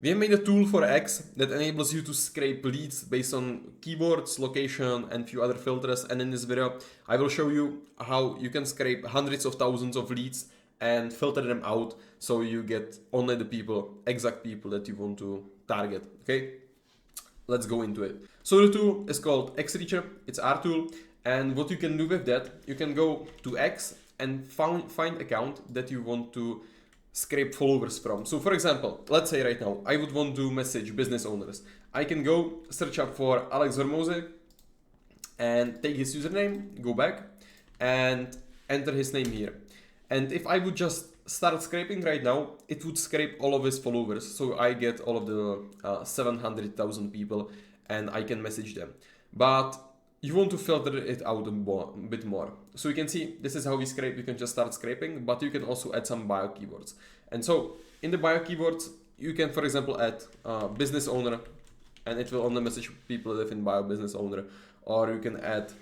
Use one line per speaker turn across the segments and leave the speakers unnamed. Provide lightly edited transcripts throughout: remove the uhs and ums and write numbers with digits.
We have made a tool for X that enables you to scrape leads based on keywords, location, and few other filters. And in this video, I will show you how you can scrape hundreds of thousands of leads and filter them out so you get only the exact people that you want to target. Okay, let's go into it. So the tool is called Xreacher. It's our tool. And what you can do with that, you can go to X and find account that you want to scrape followers from. So for example, let's say right now, I would want to message business owners. I can go search up for Alex Hormozy and take his username, go back and enter his name here. And if I would just start scraping right now, it would scrape all of his followers. So I get all of the 700,000 people and I can message them. But you want to filter it out a bit more. So you can see this is how we scrape. You can just start scraping, but you can also add some bio keywords. And so in the bio keywords, you can, for example, add business owner, and it will only message people that live in bio business owner. Or you can add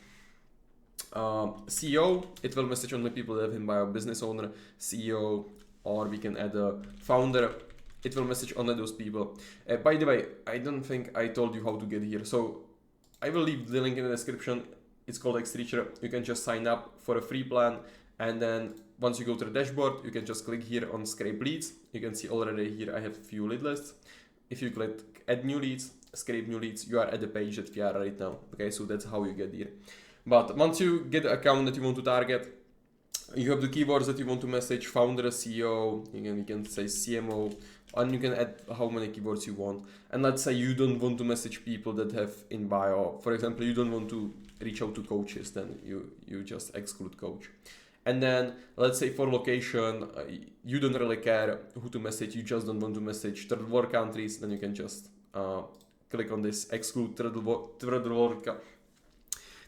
CEO, it will message only people that live in bio business owner, CEO, or we can add a founder. It will message only those people. By the way, I don't think I told you how to get here. So I will leave the link in the description. It's called Xreacher. You can just sign up for a free plan, and then once you go to the dashboard, you can just click here on scrape leads. You can see already here I have a few lead lists. If you click add new leads, scrape new leads, you are at the page that we are right now. Okay, so that's how you get here. But once you get the account that you want to target, you have the keywords that you want to message: founder, CEO, you can say CMO, and you can add how many keywords you want. And let's say you don't want to message people that have in bio. For example, you don't want to reach out to coaches, then you just exclude coach. And then let's say for location, you don't really care who to message, you just don't want to message third world countries, then you can just click on this exclude third world.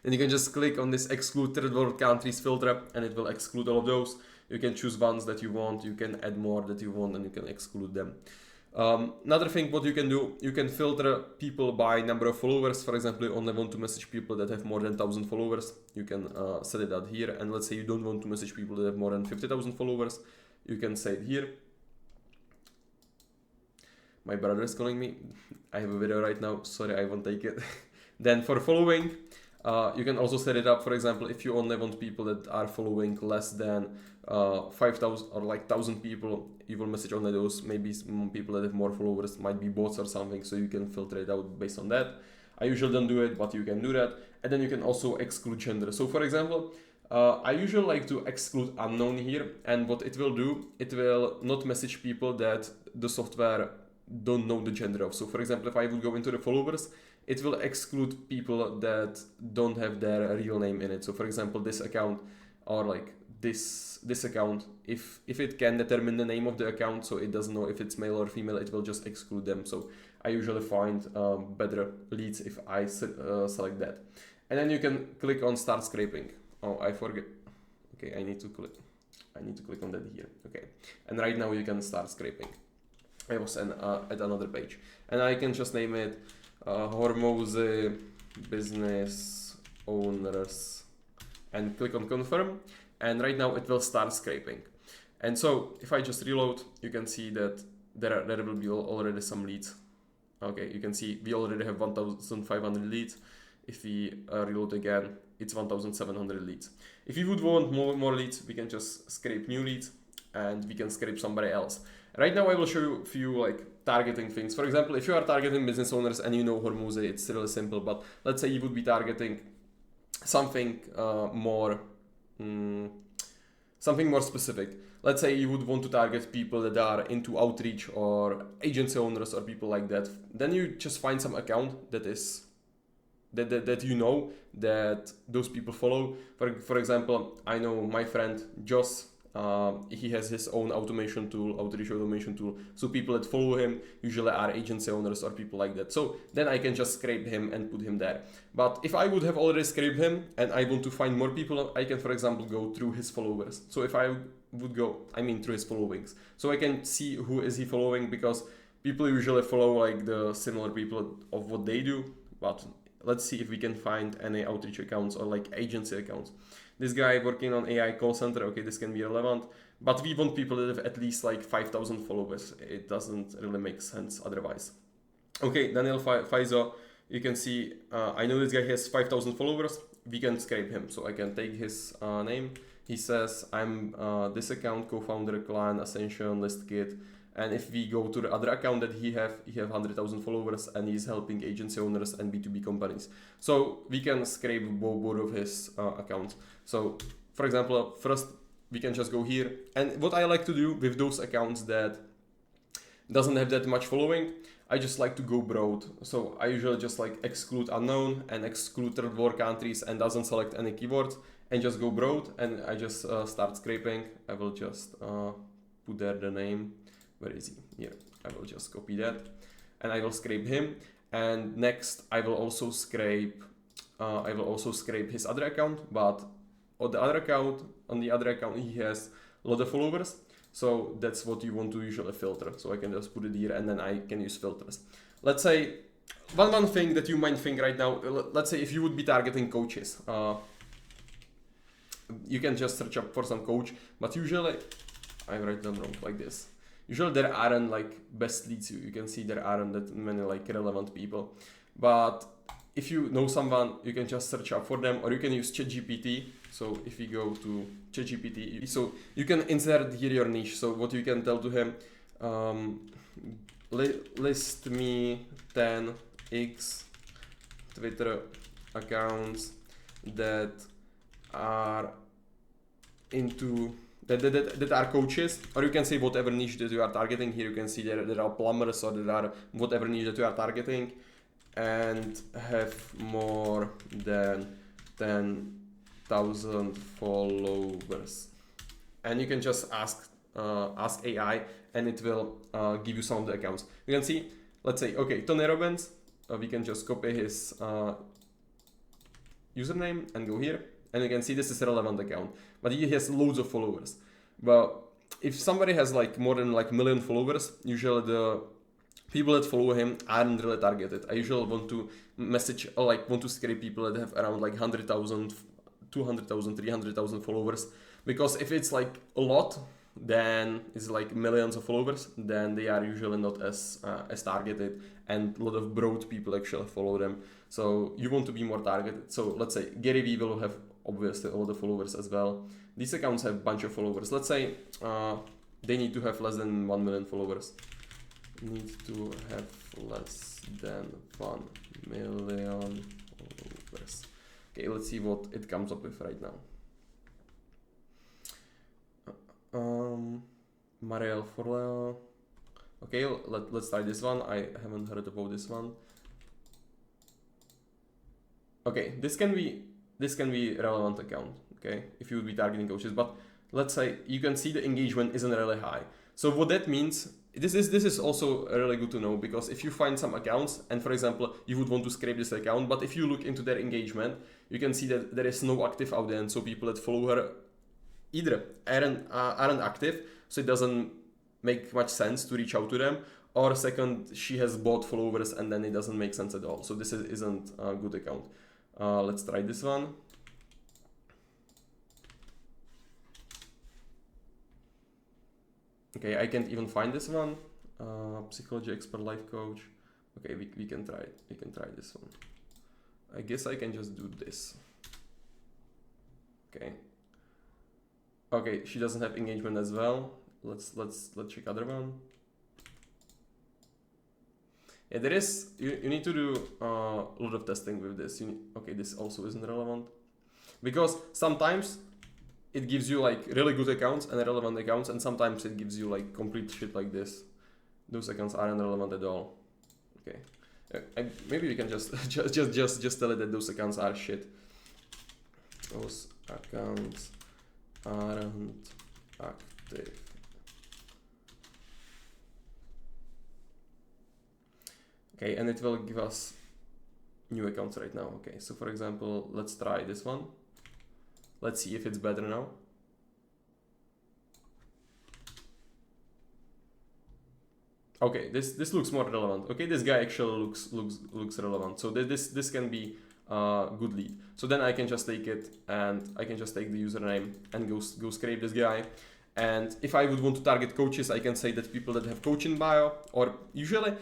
Then you can just click on this exclude third world countries filter and it will exclude all of those. You can choose ones that you want, you can add more that you want, and you can exclude them. Another thing what you can do, you can filter people by number of followers. For example, you only want to message people that have more than 1,000 followers. You can set it out here. And let's say you don't want to message people that have more than 50,000 followers. You can say it here. My brother is calling me. I have a video right now. Sorry, I won't take it. Then for following, you can also set it up. For example, if you only want people that are following less than 5,000 or like 1,000 people, you will message only those. Maybe some people that have more followers might be bots or something, so you can filter it out based on that. I usually don't do it, but you can do that. And then you can also exclude gender. So for example, I usually like to exclude unknown here, and what it will do, it will not message people that the software don't know the gender of. So for example, if I would go into the followers, it will exclude people that don't have their real name in it. So for example, this account or like this account, if it can determine the name of the account, so it doesn't know if it's male or female, it will just exclude them. So I usually find better leads if I select that. And then you can click on start scraping. Oh, I forget. Okay, I need to click on that here. Okay, and right now you can start scraping. I was at another page, and I can just name it Hormozy business owners and click on confirm, and right now it will start scraping. And so if I just reload, you can see that there will be already some leads. Okay, you can see we already have 1,500 leads. If we reload again, it's 1,700 leads. If you would want more leads, we can just scrape new leads and we can scrape somebody else. Right now I will show you a few like targeting things. For example, if you are targeting business owners and you know Hormozy, it's really simple, but let's say you would be targeting something more specific. Let's say you would want to target people that are into outreach or agency owners or people like that. Then you just find some account that is that you know that those people follow. For example, I know my friend Joss. He has his own automation tool, outreach automation tool. So people that follow him usually are agency owners or people like that. So then I can just scrape him and put him there. But if I would have already scraped him and I want to find more people, I can, for example, go through his followers. So if I would go, through his followings. So I can see who is he following, because people usually follow like the similar people of what they do. But let's see if we can find any outreach accounts or like agency accounts. This guy working on AI call center, okay, this can be relevant. But we want people that have at least like 5,000 followers. It doesn't really make sense otherwise. Okay, Daniel Faizo, you can see, I know this guy has 5,000 followers. We can scrape him. So I can take his name. He says, I'm this account, co-founder, client, Ascension, list kit. And if we go to the other account that he have 100,000 followers and he's helping agency owners and B2B companies. So we can scrape both of his accounts. So for example, first we can just go here. And what I like to do with those accounts that doesn't have that much following, I just like to go broad. So I usually just like exclude unknown and exclude third world countries and doesn't select any keywords and just go broad, and I just start scraping. I will just put there the name. Where is he? Here. I will just copy that and I will scrape him. And next I will also scrape his other account, but on the other account he has a lot of followers. So that's what you want to usually filter. So I can just put it here and then I can use filters. Let's say one thing that you might think right now, let's say if you would be targeting coaches, you can just search up for some coach, but usually I write them wrong like this. Usually there aren't like best leads. You can see there aren't that many like relevant people, but if you know someone, you can just search up for them, or you can use ChatGPT. So if you go to ChatGPT, so you can insert here your niche. So what you can tell to him, list me 10 X Twitter accounts that are into that are coaches, or you can say whatever niche that you are targeting. Here you can see there are plumbers, or there are whatever niche that you are targeting, and have more than 10,000 followers. And you can just ask AI, and it will give you some of the accounts. You can see, let's say, okay, Tony Robbins. We can just copy his username and go here, and you can see this is a relevant account, but he has loads of followers. But if somebody has like more than like 1 million followers, usually the people that follow him aren't really targeted. I usually want to message, or like want to scrape people that have around like 100,000, 200,000, 300,000 followers, because if it's like a lot, then it's like millions of followers, then they are usually not as targeted, and a lot of broad people actually follow them. So you want to be more targeted. So let's say Gary Vee will have obviously a lot of followers as well. These accounts have a bunch of followers. Let's say they need to have less than 1 million followers. Need to have less than 1 million followers. Okay, let's see what it comes up with right now. Marielle Forleo. Okay, let's try this one. I haven't heard about this one. Okay, this can be relevant account. Okay, if you would be targeting coaches, but let's say you can see the engagement isn't really high. So what that means, this is also really good to know, because if you find some accounts and for example you would want to scrape this account, but if you look into their engagement, you can see that there is no active audience. So people that follow her either aren't active, so it doesn't make much sense to reach out to them, or second, she has bought followers and then it doesn't make sense at all. So this isn't a good account. Let's try this one. Okay, I can't even find this one. Psychology expert, life coach. Okay, we can try it. We can try this one. I guess I can just do this. Okay. Okay, she doesn't have engagement as well. Let's check other one. Yeah, there is. You need to do a lot of testing with this. Okay, this also isn't relevant, because sometimes it gives you like really good accounts and relevant accounts, and sometimes it gives you like complete shit like this. Those accounts aren't relevant at all. Okay, maybe we can just tell it that those accounts are shit. Those accounts aren't active. Okay, and it will give us new accounts right now. Okay, so for example, let's try this one. Let's see if it's better now. Okay, this looks more relevant. Okay, this guy actually looks relevant. So this can be good lead. So then I can just take it and I can just take the username and go scrape this guy. And if I would want to target coaches, I can say that people that have coach in bio, or usually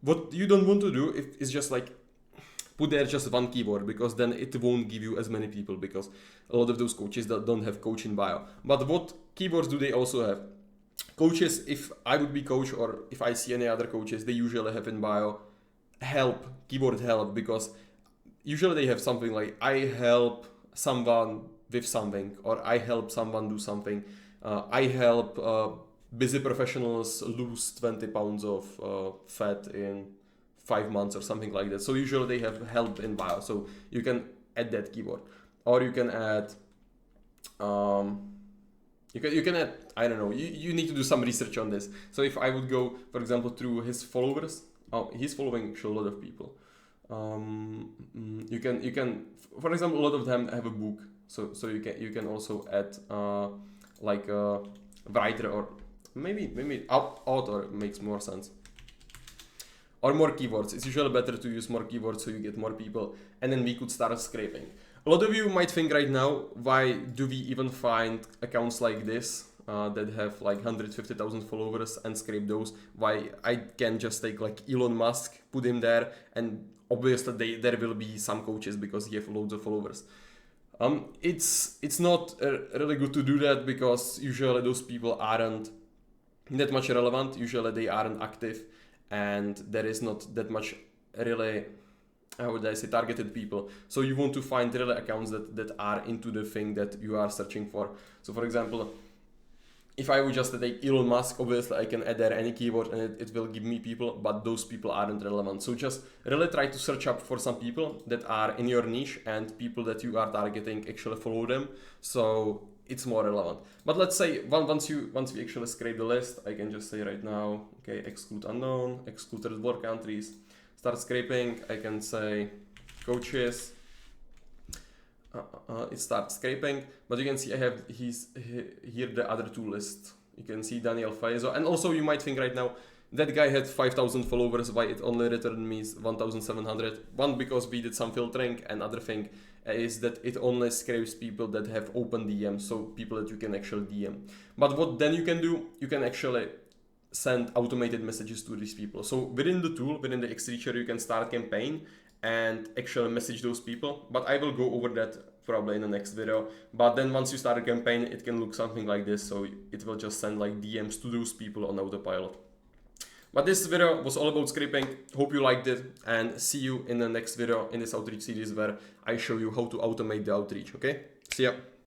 what you don't want to do is just like put there just one keyword, because then it won't give you as many people, because a lot of those coaches that don't have coach in bio. But what keywords do they also have? Coaches, if I would be coach or if I see any other coaches, they usually have in bio help, keyword help, because usually they have something like I help someone with something, or I help someone do something. I help busy professionals lose 20 pounds of fat in 5 months or something like that. So usually they have help in bio. So you can add that keyword, or you can add. You can add, I don't know, you need to do some research on this. So if I would go, for example, through his followers, he's following actually a lot of people. You can, for example, a lot of them have a book. So you can also add like a writer, or maybe author makes more sense. Or more keywords. It's usually better to use more keywords so you get more people, and then we could start scraping. A lot of you might think right now, why do we even find accounts like this that have like 150,000 followers and scrape those? Why I can just take like Elon Musk, put him there, and obviously there will be some coaches because he have loads of followers. It's not really good to do that, because usually those people aren't that much relevant. Usually they aren't active, and there is not that much really, how would I say, targeted people. So you want to find really accounts that are into the thing that you are searching for. So for example, if I would just take Elon Musk, obviously I can add there any keyword and it will give me people, but those people aren't relevant. So just really try to search up for some people that are in your niche, and people that you are targeting actually follow them. So it's more relevant. But let's say once we actually scrape the list, I can just say right now, okay, exclude unknown, exclude third world countries, start scraping. I can say coaches. It starts scraping, but you can see I have here the other two lists. You can see Daniel Faizo, and also you might think right now, that guy had 5,000 followers, why it only returned me 1,700? One, because we did some filtering, and other thing is that it only scrapes people that have open DM, so people that you can actually DM. But what then you can do, you can actually send automated messages to these people. So within the tool, within the Xreacher, you can start campaign and actually message those people. But I will go over that probably in the next video. But then once you start a campaign, it can look something like this. So it will just send like DMs to those people on autopilot. But this video was all about scraping. Hope you liked it, and see you in the next video in this outreach series where I show you how to automate the outreach. Okay, see ya.